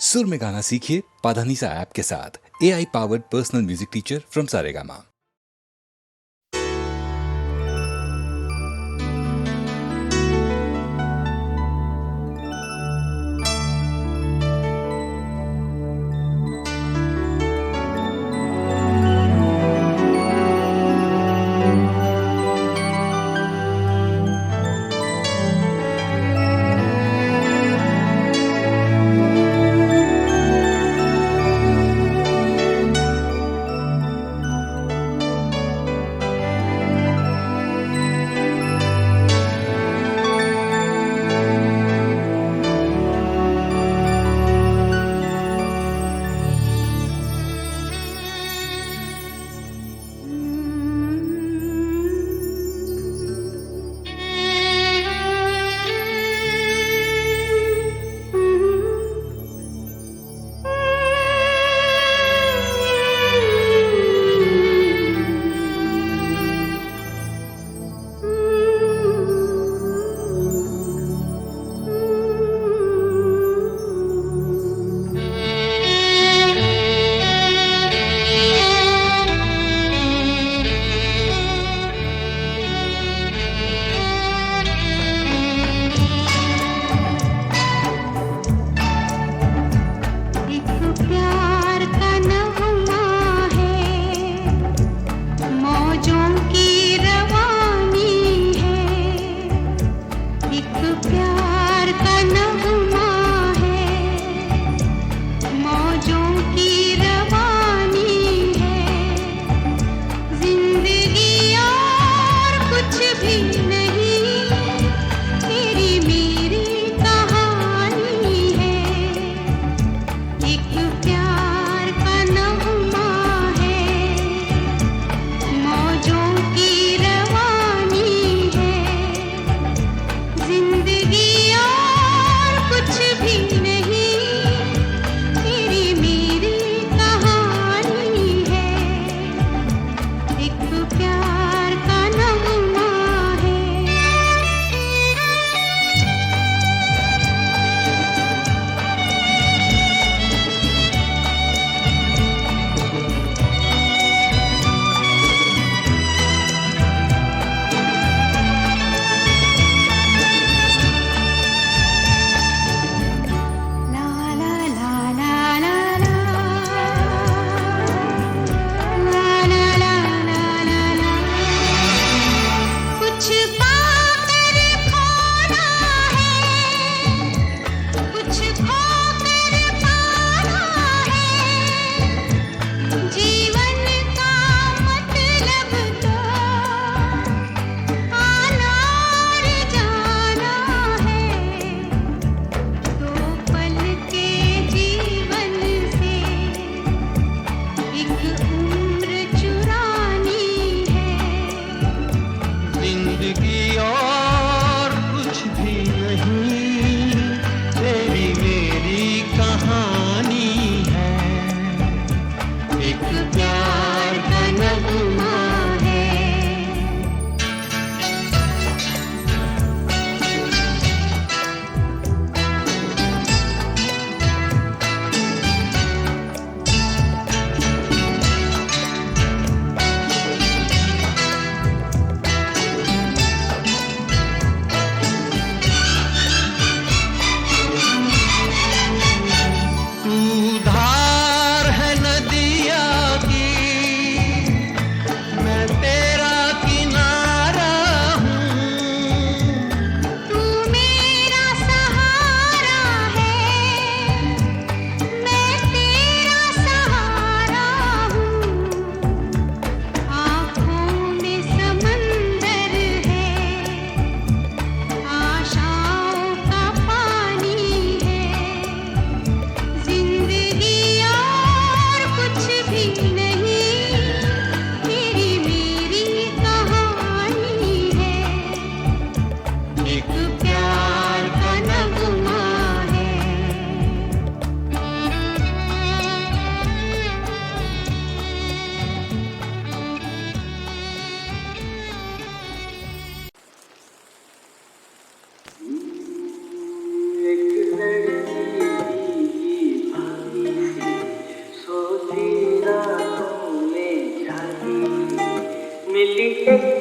सुर में गाना सीखिए पाधानीसा ऐप के साथ। AI powered personal music teacher from Saregama.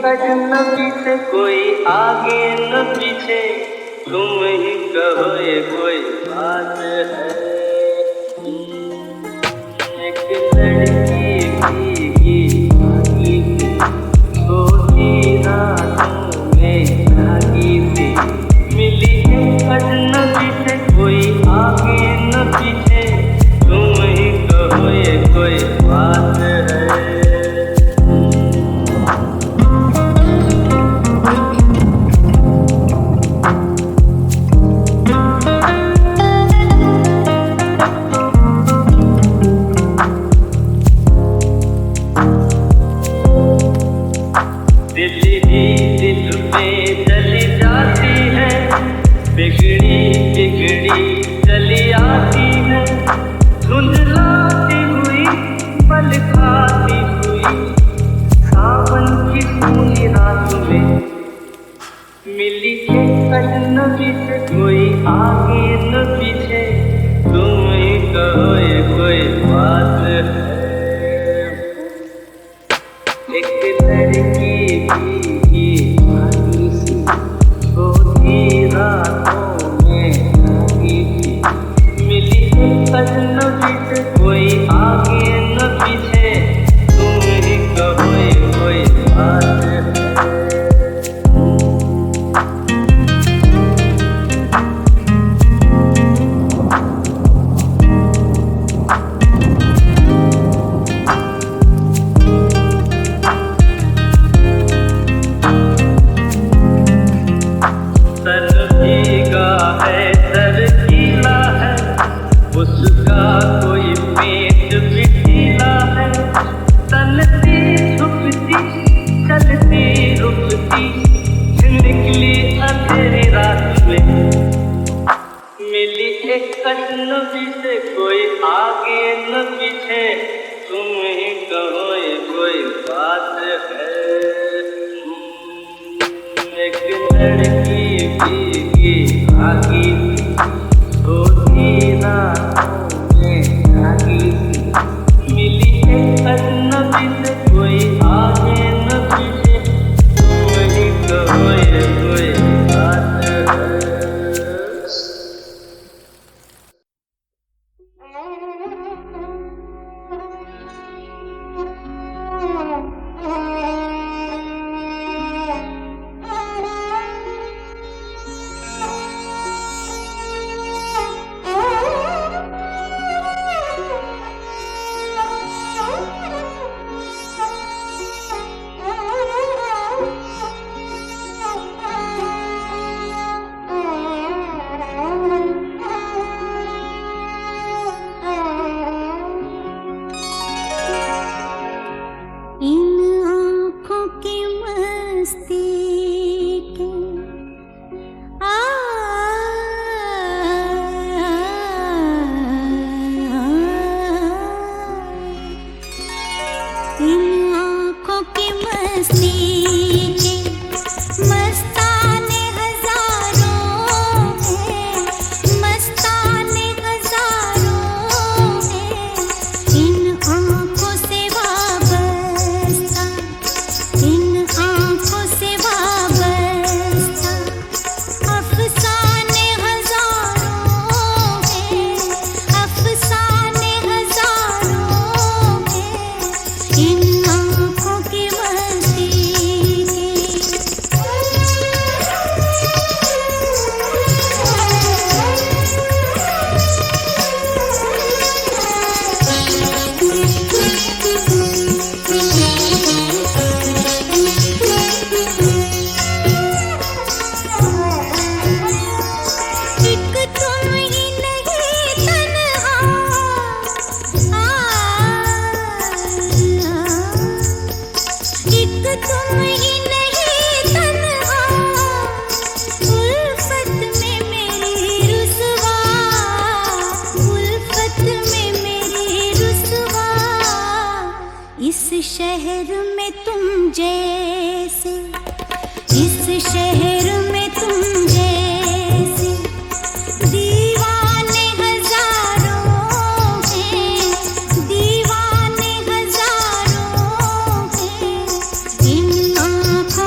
अजनबी से कोई आगे न पीछे, तुम ही कहो ये कोई बात है। एक लड़की भीगी भागी सी, सोती रातों में जागी सी, मिली है अजनबी से कोई आगे न पीछे, तुम ही कहो ये कोई बात है। बिगड़ी बिगड़ी चली आती है, धुंधलाती हुई पल खाती हुई, सावन की पूरी रात में मिली एक अजनबी से कोई आगे न पीछे, तुम ही कहो ये कोई बात है। एक लड़की भीगी भागी सी, सोती रातों में जागी सी, मिली एक अजनबी से कोई आगे न पीछे, तुम ही कहो ये कोई बात है। उसका कोई पेट भी ढीला है, तलती झुकती चलती रुकती, निकली अंधेरी रात में, मिली एक अजनबी से कोई आगे न पीछे, तुम ही कहो ये कोई बात है। एक लड़की भीगी भागी सोती रातों में जागी सी, मिली एक अजनबी से कोई आगे न पीछे, तुम ही कहो ये कोई बात है। शहर में तुम जैसे, इस शहर में तुम जैसे दीवाने हजारों हैं, दीवाने हजारों हैं। इन आँखों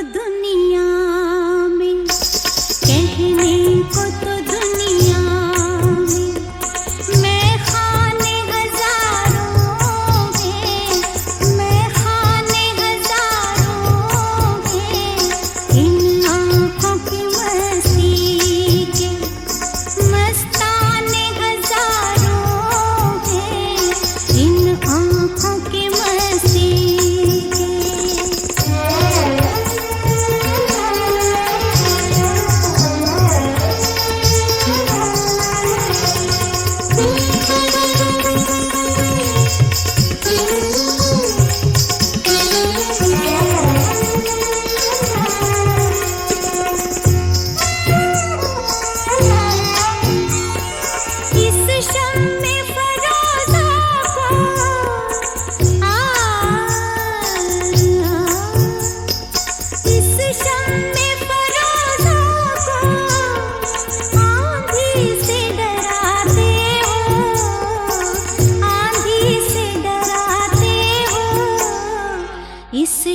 दुनिया में, कहने को तो दुनिया में मैं खाने हजारों हैं, मैं खाने हजारों हैं, इन आँखों की मस्ती के मस्ताने हजारों हैं, इन आँखों की मस्ती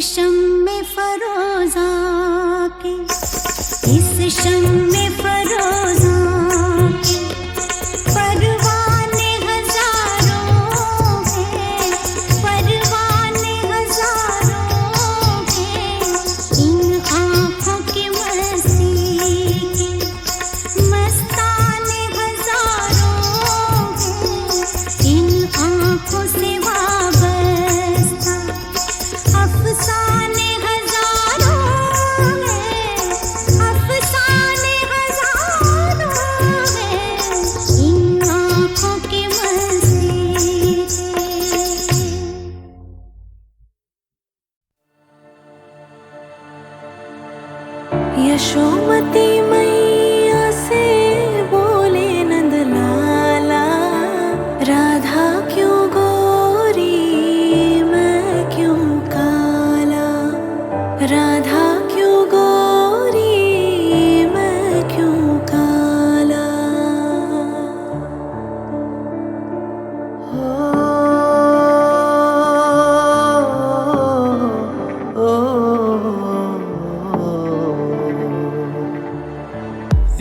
शम्मे फरोज़ा के, इस शम्मे फरोज़ा के परवाने हजारों हैं, परवाने हजारों हैं, इन आँखों की मस्ती के मस्ताने हजारों हैं, इन आँखों से वाबस्ता अफसाने हजारों हैं, अफसाने हजारों हैं, इन आँखों की मस्ती से। यशोमती मैया से बोले नंद लाला, राधा क्यों गोरी मैं क्यों काला, राधा क्यों गोरी मैं क्यों काला।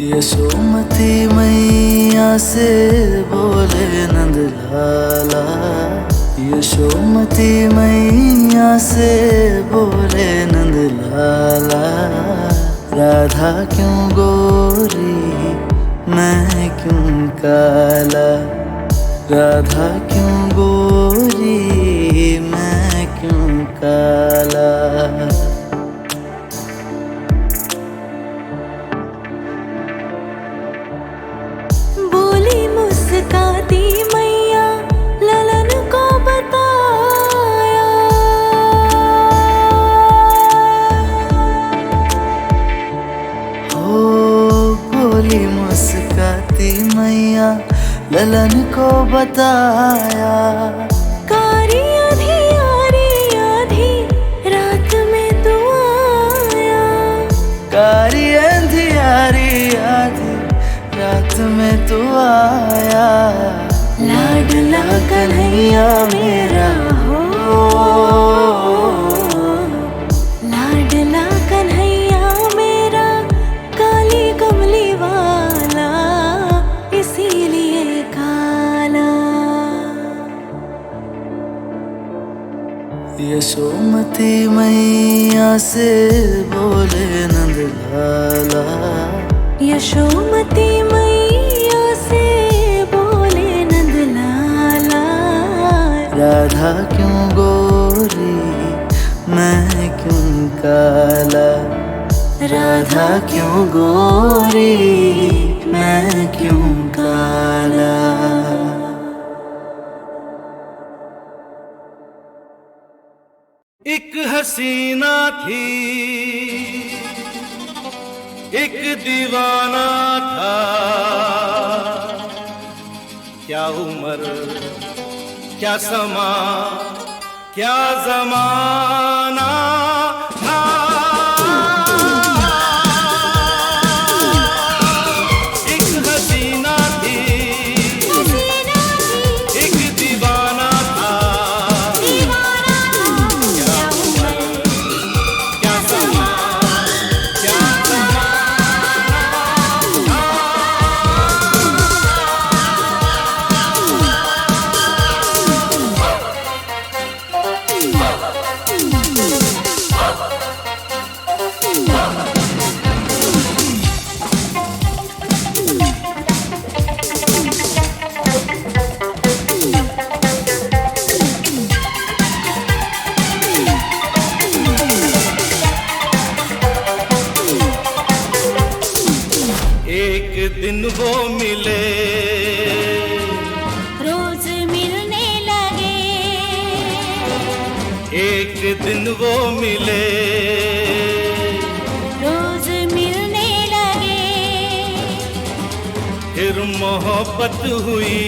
यशोमती मैया से बोले नंद लाला, यशोमती मैया से बोले नंद लाला, राधा क्यों गोरी मैं क्यों काला, राधा क्यों गोरी मैं क्यों काला। बोली मुस्काती मैया ललन को बताया, हो बोली मुस्काती मैया ललन को बताया, कारी आधी आरी आधी रात में तू आया, कारी अंधियारी आधी रात में तू आया, लाडला कन्हैया मेरा हो, लाडला कन्हैया मेरा काली कमली वाला इसीलिए काला। यशोमती मैया से बोले नंद लाला, यशोमती मैया से बोले नंद लाला, राधा क्यों गोरी मैं क्यों काला, राधा क्यों गोरी मैं क्यों काला। एक हसीना थी, एक दीवाना था, क्या उम्र क्या समा क्या जमाना था। एक हसीना थी, एक दीवाना था, क्या उम्र क्या समा दिन वो मिले, रोज मिलने लगे, एक दिन वो मिले, रोज मिलने लगे, फिर मोहब्बत हुई,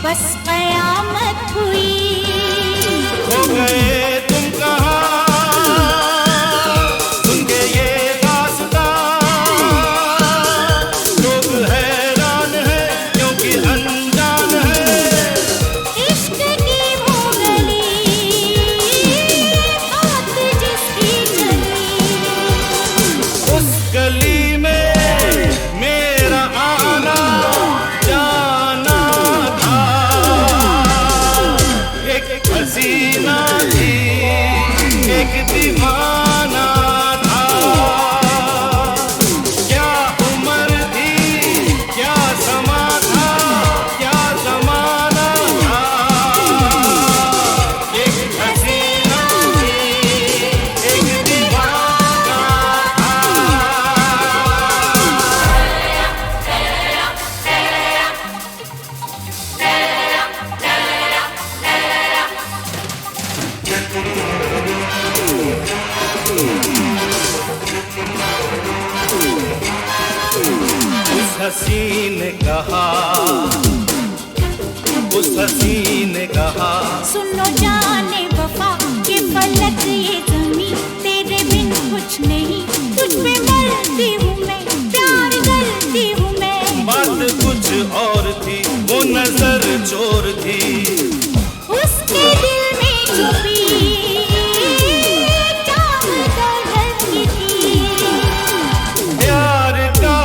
बस कयामत हुई। हो गए तुम कहाँ सुन के ये दास्तां, लोग हैरान है क्योंकि अनजान है। इश्क की वो गली, बात जिसकी चली, उस गली में मेरा आना जाना था, एक हसीना थी, एक दीवाना था। क्या उम्र थी, क्या समा था, क्या जमाना था। एक हसीना थी, एक दीवाना था। उस हसी ने कहा, उस हसी ने कहा, सुनो जाने वफा ये फलक ये ज़मीं, तेरे बिन कुछ नहीं, तुझ पे मरती हूँ मैं, प्यार करती हूँ मैं। बात कुछ और थी, वो नजर चोर थी, उसके दिल में छुपी चाहत रंगी थी। प्यार का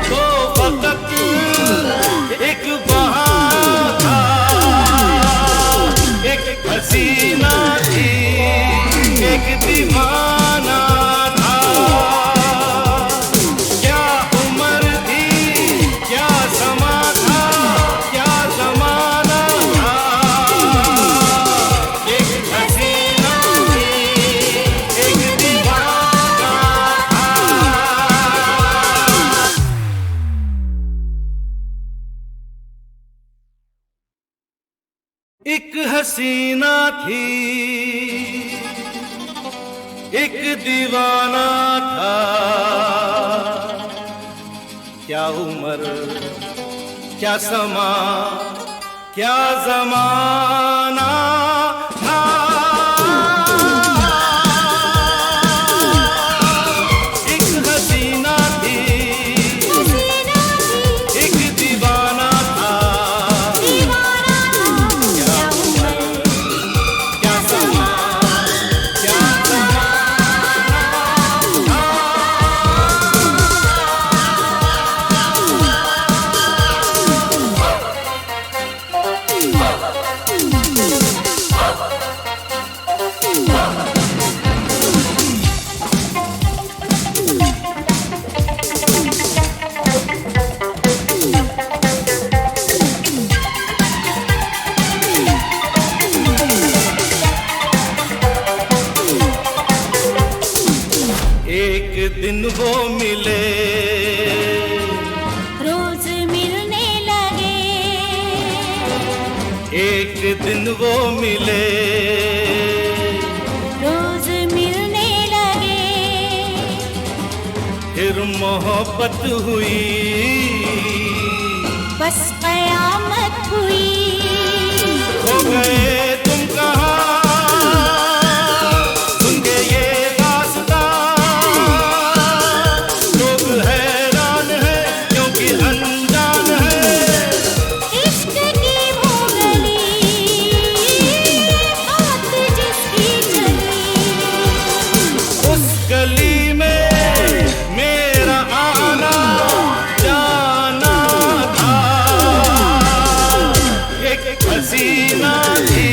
तो वक्त एक बहाना था, एक हसीना थी, एक दीवाना था। क्या उम्र थी, क्या समा था, क्या जमाना था। एक हसीना थी, एक दीवाना था। एक हसीना थी, एक दीवाना था। क्या उम्र, क्या समा, क्या जमाना था। एक हसीना थी, हसीना थी, एक दीवाना था। दीवाना था, क्या उम्र, क्या समा, क्या जमाना था। एक दिन वो मिले, रोज मिलने लगे, एक दिन वो मिले, रोज मिलने लगे, फिर मोहब्बत हुई, बस कयामत हुई। हो गए तुम कहाँ सुन के ये दास्तां, लोग हैरान है क्योंकि अनजान है। इश्क की वो गली, बात जिसकी चली, उस गली में मेरा आना जाना था, एक हसीना थी,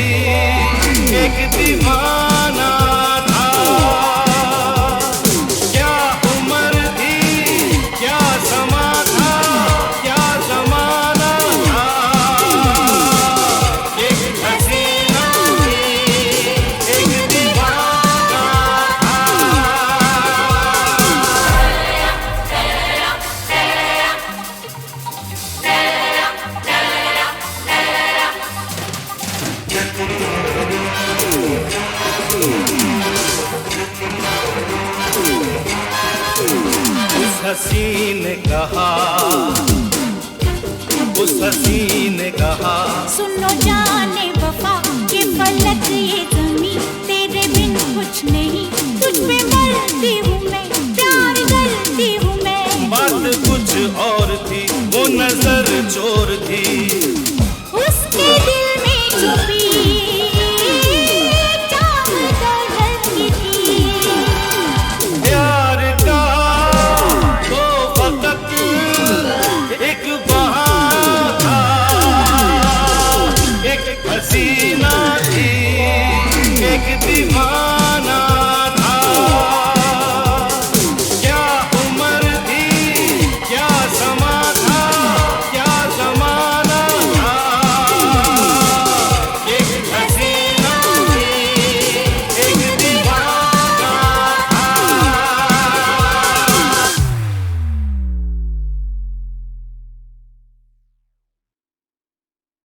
हसी ने कहा, उस हसी ने कहा, सुनो जाने वफा ये फलक ये ज़मीं तेरे बिन कुछ नहीं, तुझ पे मरती हूँ मैं, प्यार करती हूँ मैं। बात कुछ और थी, वो नजर चोर थी।